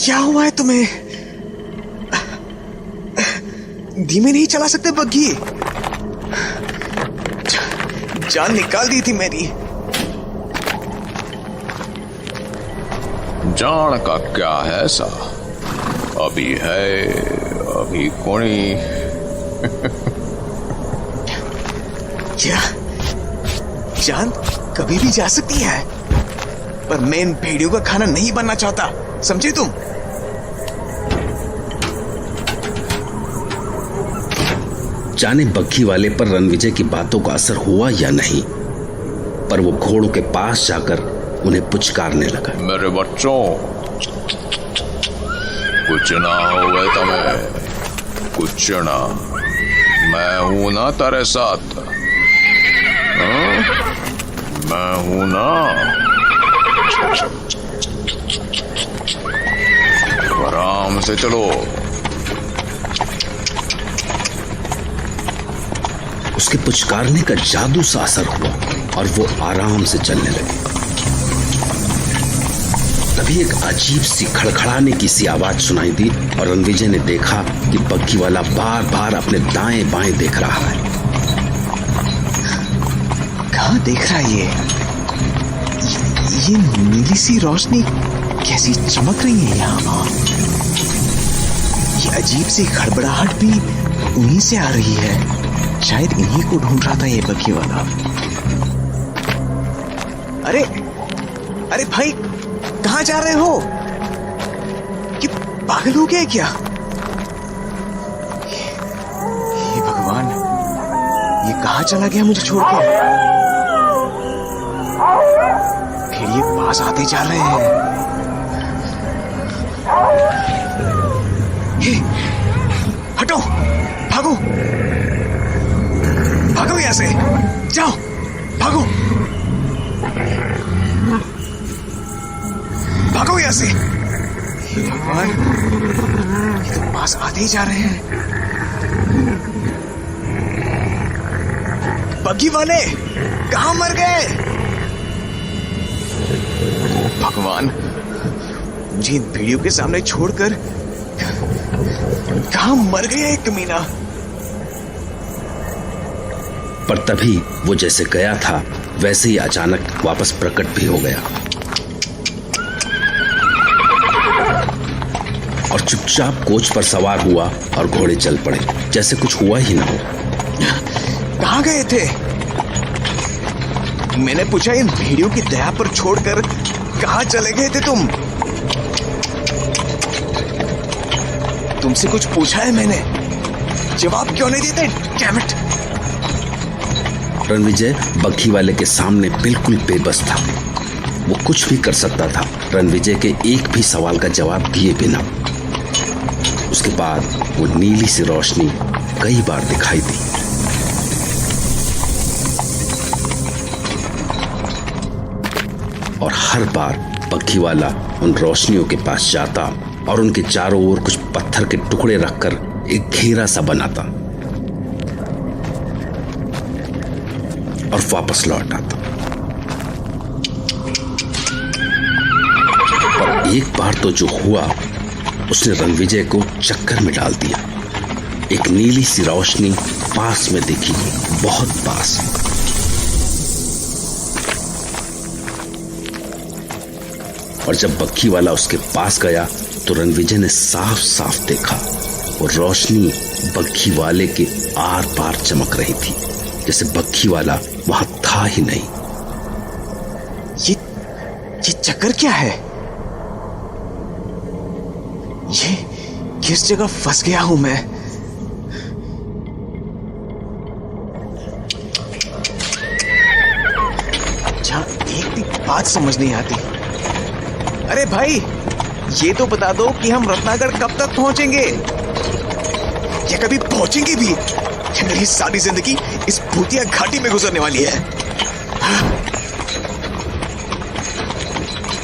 क्या हुआ है तुम्हें? धीमे नहीं चला सकते बग्घी? जान निकाल दी थी मेरी। जान का क्या है ऐसा, अभी है अभी कोनी। क्या जान कभी भी जा सकती है, पर मैं इन भेड़ियों का खाना नहीं बनना चाहता, समझे तुम? जाने बग्घी वाले पर रणविजय की बातों का असर हुआ या नहीं, पर वो घोड़ों के पास जाकर उन्हें पुचकारने लगा। मेरे बच्चों, कुछ ना होवे तमें, कुछ ना, मैं हूं ना तेरे साथ, मैं हूं ना। आराम से चलो। उसके पुचकारने का जादू सा असर हुआ और वो आराम से चलने लगे। तभी एक अजीब सी खड़खड़ाने की सी आवाज सुनाई दी और रणविजय ने देखा कि बग्घी वाला बार बार अपने दाएं बाएं देख रहा है। कहाँ देख रहा है ये नीली सी रोशनी कैसी चमक रही है यहाँ? ये अजीब सी खड़बड़ाहट भी उन्हीं से आ रही है। शायद इन्हीं को ढूंढ रहा था ये बग्घी वाला। अरे भाई, कहाँ जा रहे हो? कि पागल हो गए क्या? हे भगवान, ये कहाँ चला गया मुझे छोड़ के? फिर ये पास आते जा रहे हैं। हे, हटो, भागो भागो यहां से, जाओ भागो भागो यहां से। हे भगवान, ये तो पास आते ही जा रहे हैं। बग्घी वाले कहां मर गए? भगवान, मुझे इन भेड़ियों के सामने छोड़कर कहां मर गया एक कमीना। पर तभी वो जैसे गया था वैसे ही अचानक वापस प्रकट भी हो गया और चुपचाप कोच पर सवार हुआ और घोड़े चल पड़े जैसे कुछ हुआ ही ना हो। कहां गए थे? मैंने पूछा, इन भेड़ियों की दया पर छोड़कर कहां चले गए थे तुम? तुमसे कुछ पूछा है मैंने, जवाब क्यों नहीं देते? Damn it! रणविजय बग्घी वाले के सामने बिल्कुल बेबस था। वो कुछ भी कर सकता था रणविजय के एक भी सवाल का जवाब दिए बिना। उसके बाद वो नीली सी रोशनी कई बार दिखाई दी और हर बार बग्घी वाला उन रोशनियों के पास जाता और उनके चारों ओर कुछ पत्थर के टुकड़े रखकर एक घेरा सा बनाता और वापस लौट आता। पर एक बार तो जो हुआ उसने रणविजय को चक्कर में डाल दिया। एक नीली सी रोशनी पास में दिखी, बहुत पास। और जब बग्घी वाला उसके पास गया तो रणविजय ने साफ साफ देखा वो रोशनी बग्घी वाले के आर पार चमक रही थी, जैसे बग्घी वाला वहां था ही नहीं। ये चक्कर क्या है? ये किस जगह फंस गया हूं मैं? अच्छा, एक भी बात समझ नहीं आती। अरे भाई, ये तो बता दो कि हम रत्नागढ़ कब तक पहुंचेंगे, या कभी पहुंचेंगे भी, या मेरी सारी जिंदगी इस भूतिया घाटी में गुजरने वाली है।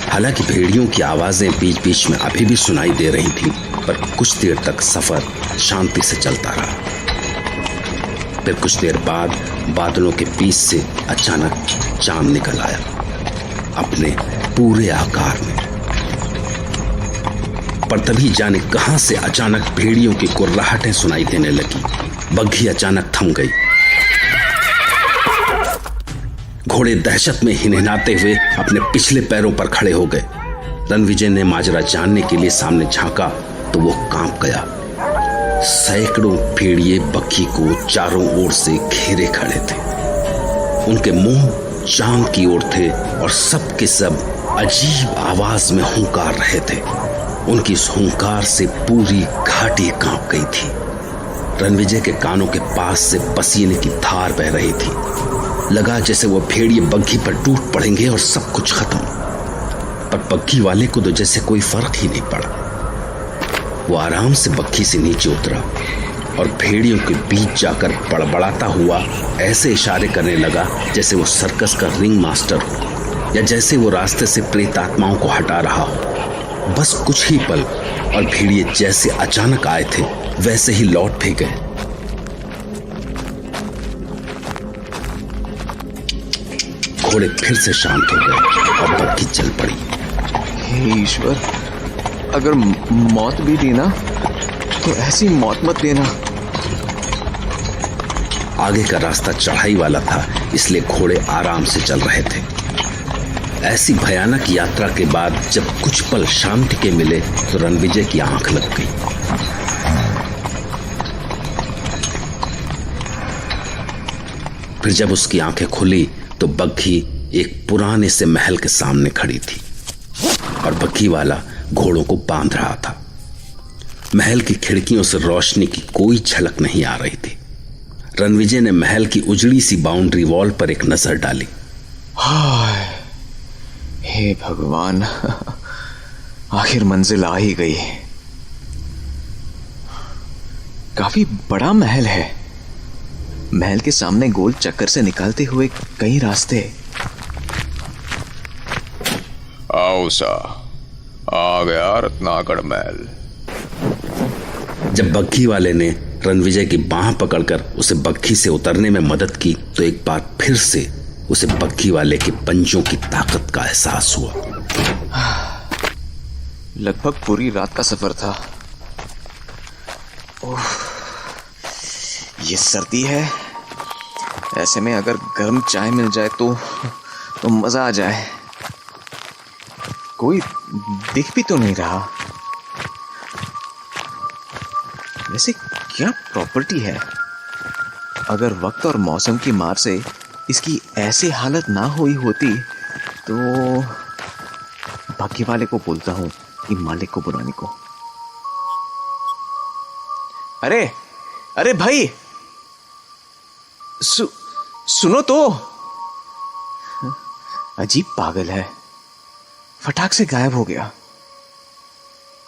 हालांकि भेड़ियों की आवाजें बीच बीच में अभी भी सुनाई दे रही थी, पर कुछ देर तक सफर शांति से चलता रहा। फिर कुछ देर बाद बादलों के बीच से अचानक चांद निकल आया अपने पूरे आकार में। पर तभी जाने कहां से अचानक भेड़ियों की कुर्राहटें सुनाई देने लगी। बग्घी अचानक थम गई। घोड़े दहशत में हिनहिनाते हुए अपने पिछले पैरों पर खड़े हो गए। रणविजय ने माजरा जानने के लिए सामने झांका तो वो कांप गया। सैकड़ों भेड़िए बग्घी को चारों ओर से घेरे खड़े थे। उनके मुंह चांद की ओर थे और सब के सब अजीब आवाज में हुंकार रहे थे। उनकी इस हुंकार से पूरी घाटी कांप गई थी। रणविजय के कानों के पास से पसीने की धार बह रही थी। लगा जैसे वो भेड़िए बग्घी पर टूट पड़ेंगे और सब कुछ खत्म। पर बग्घी वाले को तो जैसे कोई फर्क ही नहीं पड़ा। वो आराम से बग्घी से नीचे उतरा और भेड़ियों के बीच जाकर बड़बड़ाता हुआ ऐसे इशारे करने लगा जैसे वो सर्कस का रिंग मास्टर हो या जैसे वो रास्ते से प्रेत आत्माओं को हटा रहा हो। बस कुछ ही पल और भेड़िए जैसे अचानक आए थे वैसे ही लौट भी गए। घोड़े फिर से शांत हो गए और बग्घी चल पड़ी। हे ईश्वर, अगर मौत भी दी ना तो ऐसी मौत मत देना। आगे का रास्ता चढ़ाई वाला था, इसलिए घोड़े आराम से चल रहे थे। ऐसी भयानक यात्रा के बाद जब कुछ पल शांति के मिले तो रणविजय की आंख लग गई। फिर जब उसकी आंखें खुली तो बग्घी एक पुराने से महल के सामने खड़ी थी और बग्घी वाला घोड़ों को बांध रहा था। महल की खिड़कियों से रोशनी की कोई झलक नहीं आ रही थी। रणविजय ने महल की उजड़ी सी बाउंड्री वॉल पर एक नजर डाली। हाय, हे भगवान, आखिर मंजिल आ ही गई। काफी बड़ा महल है। महल के सामने गोल चक्कर से निकालते हुए कई रास्ते। आओ सा, आ गया रत्नागढ़ महल। जब बग्घी वाले ने रणविजय की बांह पकड़कर उसे बग्घी से उतरने में मदद की तो एक बार फिर से उसे बग्घी वाले के पंजों की ताकत का एहसास हुआ। लगभग पूरी रात का सफर था। ये सर्दी है, ऐसे में अगर गर्म चाय मिल जाए तो मजा आ जाए। कोई दिख भी तो नहीं रहा। वैसे क्या प्रॉपर्टी है? अगर वक्त और मौसम की मार से इसकी ऐसी हालत ना हुई होती तो बग्घी वाले को बोलता हूं कि मालिक को बुलाने को। अरे भाई, सुनो तो। अजीब पागल है, फटाक से गायब हो गया।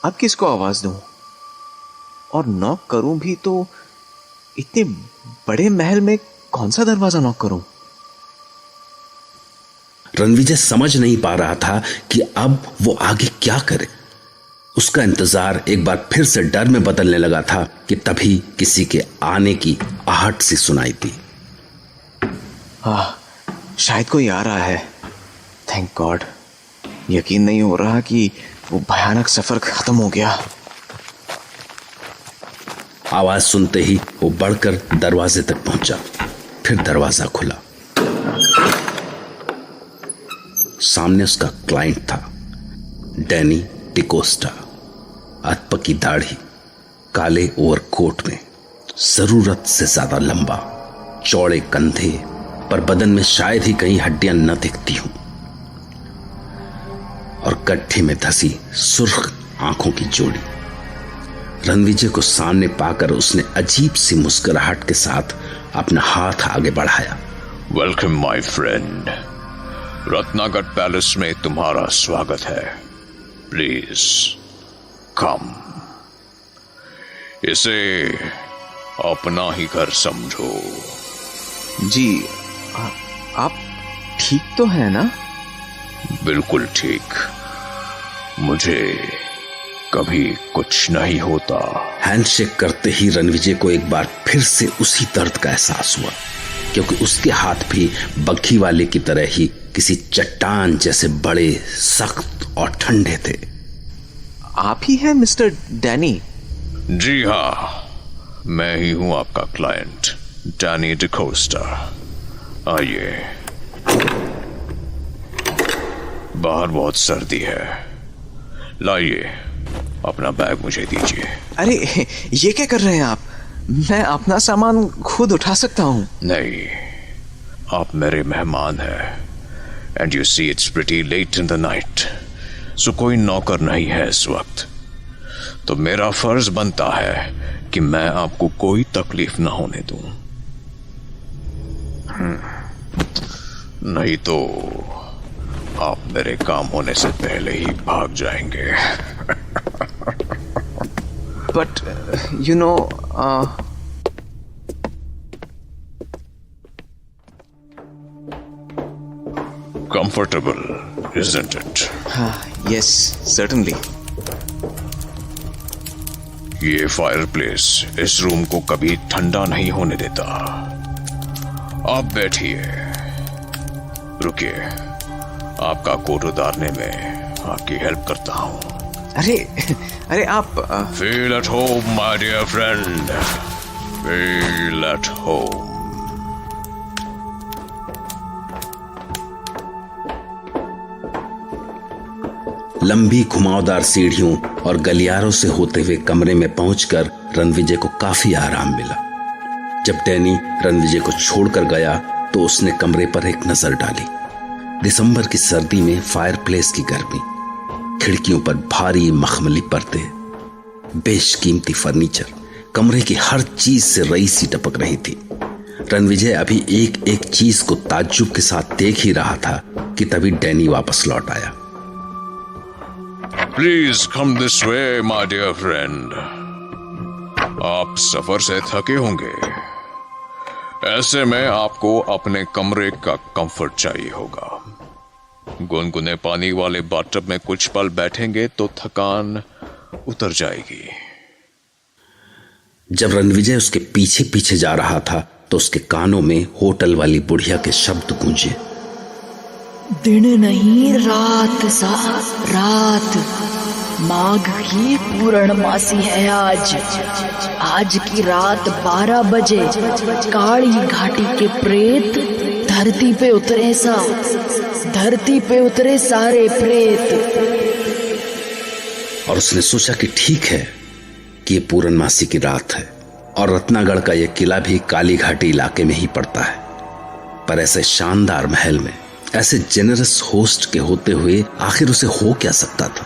अब किसको आवाज दूं और नॉक करूं भी तो इतने बड़े महल में कौन सा दरवाजा नॉक करूं? रणविजय समझ नहीं पा रहा था कि अब वो आगे क्या करे। उसका इंतजार एक बार फिर से डर में बदलने लगा था कि तभी किसी के आने की आहट सी सुनाई दी। शायद कोई आ रहा है। Thank God. यकीन नहीं हो रहा कि वो भयानक सफर खत्म हो गया। आवाज सुनते ही वो बढ़कर दरवाजे तक पहुंचा। फिर दरवाजा खुला। सामने उसका क्लाइंट था, डैनी डिकोस्टा। अधपकी दाढ़ी, काले ओवरकोट में, जरूरत से ज्यादा लंबा, चौड़े कंधे, पर बदन में शायद ही कहीं हड्डियां न दिखती हों, और गड्ढे में धसी सुर्ख आंखों की जोड़ी। रणविजय को सामने पाकर उसने अजीब सी मुस्कुराहट के साथ अपना हाथ आगे बढ़ाया। Welcome my friend, Ratnagarh palace में तुम्हारा स्वागत है। Please come. इसे अपना ही घर समझो। जी, आप ठीक तो है ना? बिल्कुल ठीक। मुझे कभी कुछ नहीं होता। हैंडशेक करते ही रणविजय को एक बार फिर से उसी दर्द का एहसास हुआ, क्योंकि उसके हाथ भी बग्घी वाले की तरह ही किसी चट्टान जैसे बड़े, सख्त और ठंडे थे। आप ही हैं मिस्टर डैनी? जी हाँ, मैं ही हूं आपका क्लाइंट, डैनी डिकोस्टा। आइए, बाहर बहुत सर्दी है, लाइए अपना बैग मुझे दीजिए। अरे ये क्या कर रहे हैं आप? मैं अपना सामान खुद उठा सकता हूं। नहीं, आप मेरे मेहमान हैं, and you see it's pretty late in the night, so कोई नौकर नहीं है इस वक्त, तो मेरा फर्ज बनता है कि मैं आपको कोई तकलीफ ना होने दूं। नहीं तो आप मेरे काम होने से पहले ही भाग जाएंगे। But you know, Comfortable, isn't it? Yes certainly. ये फायरप्लेस इस रूम को कभी ठंडा नहीं होने देता। आप बैठिए, रुकिए, आपका कोट उतारने में आपकी हेल्प करता हूं। अरे आप feel at home my dear friend, feel at home. लंबी घुमावदार सीढ़ियों और गलियारों से होते हुए कमरे में पहुंचकर रणविजय को काफी आराम मिला। जब डैनी रणविजय को छोड़कर गया तो उसने कमरे पर एक नजर डाली। दिसंबर की सर्दी में फायरप्लेस की गर्मी, खिड़कियों पर भारी मखमली पर्दे, बेशकीमती फर्नीचर, कमरे की हर चीज से रईसी टपक रही थी। रणविजय अभी एक एक चीज को ताज्जुब के साथ देख ही रहा था कि तभी डैनी वापस लौट आया। Please come this way my dear friend. आप सफर से थके होंगे, ऐसे में आपको अपने कमरे का कंफर्ट चाहिए होगा। गुनगुने पानी वाले बाथटब में कुछ पल बैठेंगे तो थकान उतर जाएगी। जब रणविजय उसके पीछे पीछे जा रहा था तो उसके कानों में होटल वाली बुढ़िया के शब्द गूंजे। दिन नहीं रात सा रात, माघ की पूर्णमासी है आज की रात 12 बजे काली घाटी के प्रेत धरती पे उतरे सारे प्रेत। और उसने सोचा कि ठीक है कि ये पूर्णमासी की रात है और रत्नागढ़ का यह किला भी काली घाटी इलाके में ही पड़ता है, पर ऐसे शानदार महल में ऐसे जेनरस होस्ट के होते हुए आखिर उसे हो क्या सकता था।